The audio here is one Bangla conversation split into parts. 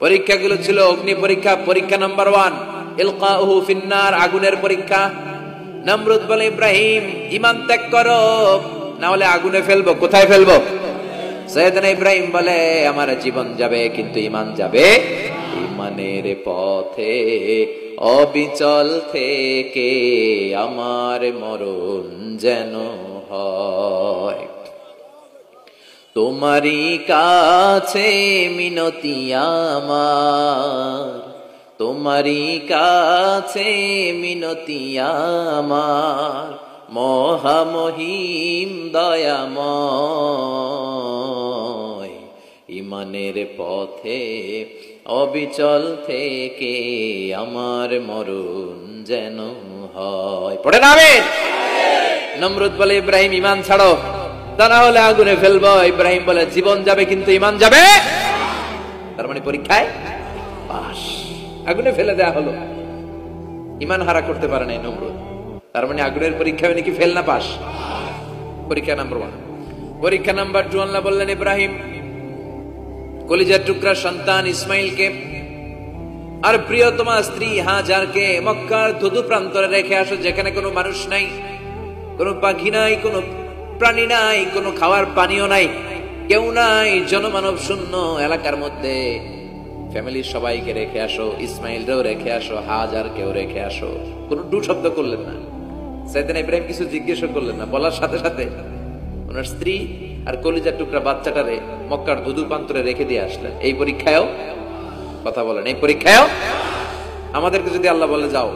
পরীক্ষাগুলো ছিল অগ্নি পরীক্ষা। পরীক্ষা নাম্বার 1 ইলকাউহু ফিন্নার, আগুনের পরীক্ষা। নমরুদ বলে, ইব্রাহিম ঈমান ত্যাগ করো, না হলে আগুনে ফেলবো। কোথায় ফেলবো? সাইয়েদনা ইব্রাহিম বলে, আমার জীবন যাবে কিন্তু ঈমান যাবে। ঈমানের পথে অবিচল থেকে আমার মরণ যেন হয়। তোমারই কাছে মিনতি আমার, তোমারই কাছে মিনতি আমার, মহামহিম দয়াময়। ঈমানের পথে অবিচল থেকে আমার মরণ যেন হয়। পড়ে না আমিন। নমরুদ বলে, ইব্রাহিম ঈমান ছাড়ো, তা না হলে আগুনে ফেলবো। ইব্রাহিম বলে, জীবন যাবে কিন্তু ঈমান যাবে। তার মানে পরীক্ষায় পাস, আগুনে ফেলে দেয়া হলো। ঈমান হারা করতে পারে নাই নমরুদ। তার মানে আগুনের পরীক্ষা নাকি ফেল না পাস। পরীক্ষা নাম্বার 1। পরীক্ষা নাম্বার 2 আল্লাহ বললেন, ইব্রাহিম কলিজার টুকরা সন্তান ইসমাইলকে আর প্রিয়তমা স্ত্রী হাজারকে মক্কার ধুধু প্রান্তরে রেখে আসো, যেখানে কোনো মানুষ নাই, কোনো পাখি নাই, কোনো প্রাণী নাই, কোনো খাওয়ার পানিও নাই, কেউ নাই, জনমানব শূন্য এলাকার মধ্যে ফ্যামিলির সবাইকে রেখে আসো, ইসমাইলকেও রেখে আসো, হাজারকেও রেখে আসো। কোনো ডু শব্দ করলেন না। সাইয়েদনা ইব্রাহিম কিছু জিজ্ঞেসও করলেন না, বলার সাথে সাথে ওনার স্ত্রী আর কলিজার টুকরা বাচ্চাটারে মক্কার ধুধু প্রান্তরে রেখে দিয়ে আসলেন। এই পরীক্ষায়ও কথা বলেন, এই পরীক্ষায়ও আমাদেরকে যদি আল্লাহ বলে, যাও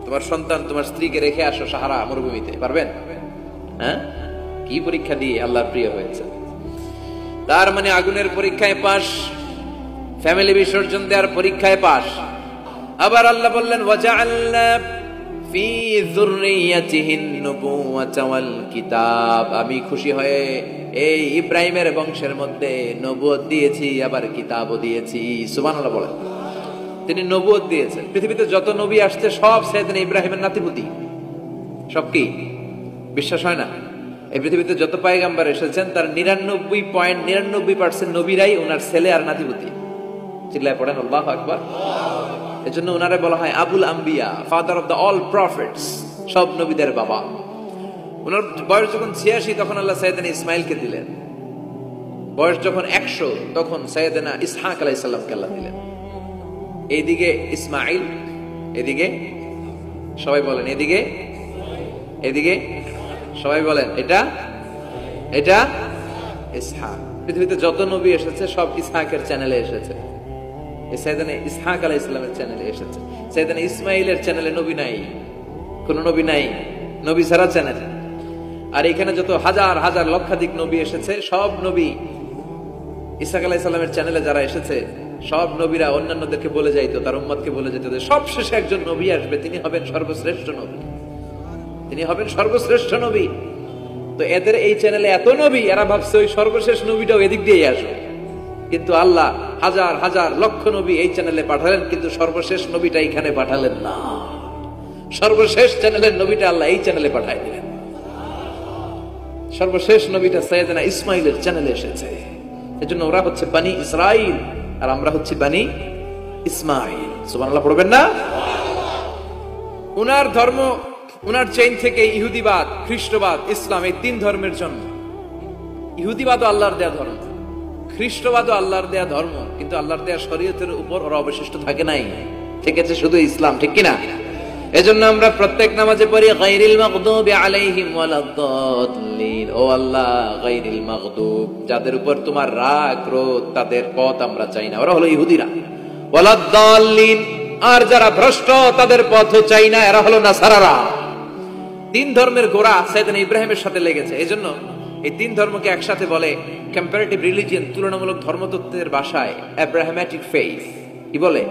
তোমার সন্তান তোমার স্ত্রীকে রেখে আসো সাহারা মরুভূমিতে, পারবেন? হ্যাঁ, কি পরীক্ষা দিয়ে আল্লাহর প্রিয় হয়েছে। তার মানে আগুনের পরীক্ষায় পাস, ফ্যামিলি বিসর্জন দেওয়ার পরীক্ষায় পাস। আবার আল্লাহ বললেন, ওয়াজআলনা ফি যুররিয়াতিহিন নুবুওয়াতা ওয়াল কিতাব, আমি খুশি হয়ে এই ইব্রাহিমের বংশের মধ্যে নবুয়ত দিয়েছি, আবার কিতাবও দিয়েছি। সুবহানাল্লাহ বলেন। তিনি নবুয়ত দিয়েছেন। পৃথিবীতে যত নবী আসছে সব সাইয়েদনা ইব্রাহিমের নাতিপুতি। সব কি বিশ্বাস হয় না? এই পৃথিবীতে যত পয়গম্বর এসেছেন তার 99.99% নবীরাই ওনার ছেলে আর নাতিপুতি। চিল্লায় পড়েন আল্লাহু আকবার। এজন্য ওনারে বলা হয় আবুল আম্বিয়া, father of the all prophets, সব নবীদের বাবা। ওনার বয়স যখন 86 তখন আল্লাহ সাইয়েদনা ইসমাইলকে দিলেন। বয়স যখন 100 তখন সাইয়েদনা ইসহাক আলাইহিস সালামকে আল্লাহ দিলেন। এইদিকে ইসমাইল, এদিকে সবাই বলেন, এদিকে এদিকে সবাই বলেন, এটা এটা ইসহাক। পৃথিবীতে যত নবী এসেছে সব ইসহাকের চ্যানেলে এসেছে। সাইয়েদনা ইসহাক আলাইহিস সালামের চ্যানেলে এসেছে। সাইয়েদনা ইসমাইলের চ্যানেলে নবী নাই, কোন নবী নাই, নবী ছাড়া চ্যানেল। আর এখানে যত হাজার হাজার লক্ষাধিক নবী এসেছে সব নবী ইসহাক আলাইহিস সালামের চ্যানেলে যারা এসেছে সব নবীরা অন্যান্যদেরকে বলে যাইতো, তার উম্মতকে বলে যেত যে সবশেষে একজন নবী আসবে, তিনি হবেন সর্বশ্রেষ্ঠ নবী, তিনি হবেন সর্বশ্রেষ্ঠ নবী। তো এদের এই চ্যানেলে এত নবী, এরা ভাবছে ওই সর্বশেষ নবীটাও এদিক দিয়েই আসবে। কিন্তু আল্লাহ হাজার হাজার লক্ষ নবী এই চ্যানেলে পাঠালেন, কিন্তু সর্বশেষ নবীটা এখানে পাঠালেন না। সর্বশেষ চ্যানেলের নবীটা আল্লাহ এই চ্যানেলে পাঠাই দিলেন। সর্বশেষ নবীটা সাইয়েদনা ইসমাইলের চ্যানেলে এসেছে। এজন্য ওরা হচ্ছে বানি ইসরাইল আর আমরা হচ্ছি বানি ইসমাইল। সুবহানাল্লাহ পড়বেন না? উনার ধর্ম, উনার চেইন থেকে ইহুদিবাদ, খ্রিস্টবাদ, ইসলাম, এই 3 ধর্মের জন্য। ইহুদিবাদও আল্লাহর দেয়া ধর্ম, খ্রিস্টবাদও আল্লাহর দেয়া ধর্ম, কিন্তু আল্লাহর দেয়া শরীয়তের উপর ওরা অবশিষ্ট থাকে নাই, থেকেছে শুধু ইসলাম। ঠিক কিনা? এজন্য আমরা প্রত্যেক নামাজে পড়ি গায়রিল মাগদুবি আলাইহিম ওয়ালাদ-দাল্লিন। ও আল্লাহ, গায়রিল মাগদুব, যাদের উপর তোমার রাগ ক্রোধ, তাদের পথ আমরা চাই না, ওরা হলো ইহুদিরা। ওয়ালাদ-দাল্লিন, আর যারা ভ্রষ্ট তাদের পথও চাই না, এরা হলো নাসারারা। 3 ধর্মের গোড়া সাইয়েদনা ইব্রাহিমের সাথে লেগেছে। এজন্য এই 3 ধর্মকে একসাথে বলে কম্পারেটিভ রিলিজিয়ন, তুলনামূলক ধর্মতত্ত্বের ভাষায় অ্যাব্রাহামেটিক ফেইথ। কি বলে?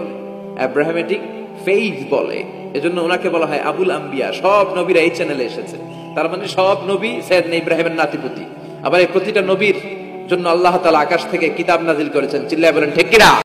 অ্যাব্রাহামেটিক ফেইথ বলে। এজন্য ওনাকে বলা হয় আবুল আম্বিয়া। সব নবীরা এই চ্যানেলে এসেছে। তার মানে সব নবী সাইয়েদনা ইব্রাহিমের নাতিপুতি। আবার এই প্রতিটা নবীর জন্য আল্লাহ তাআলা আকাশ থেকে কিতাব নাজিল করেছেন। চিল্লায় বলেন ঠিক কিনা?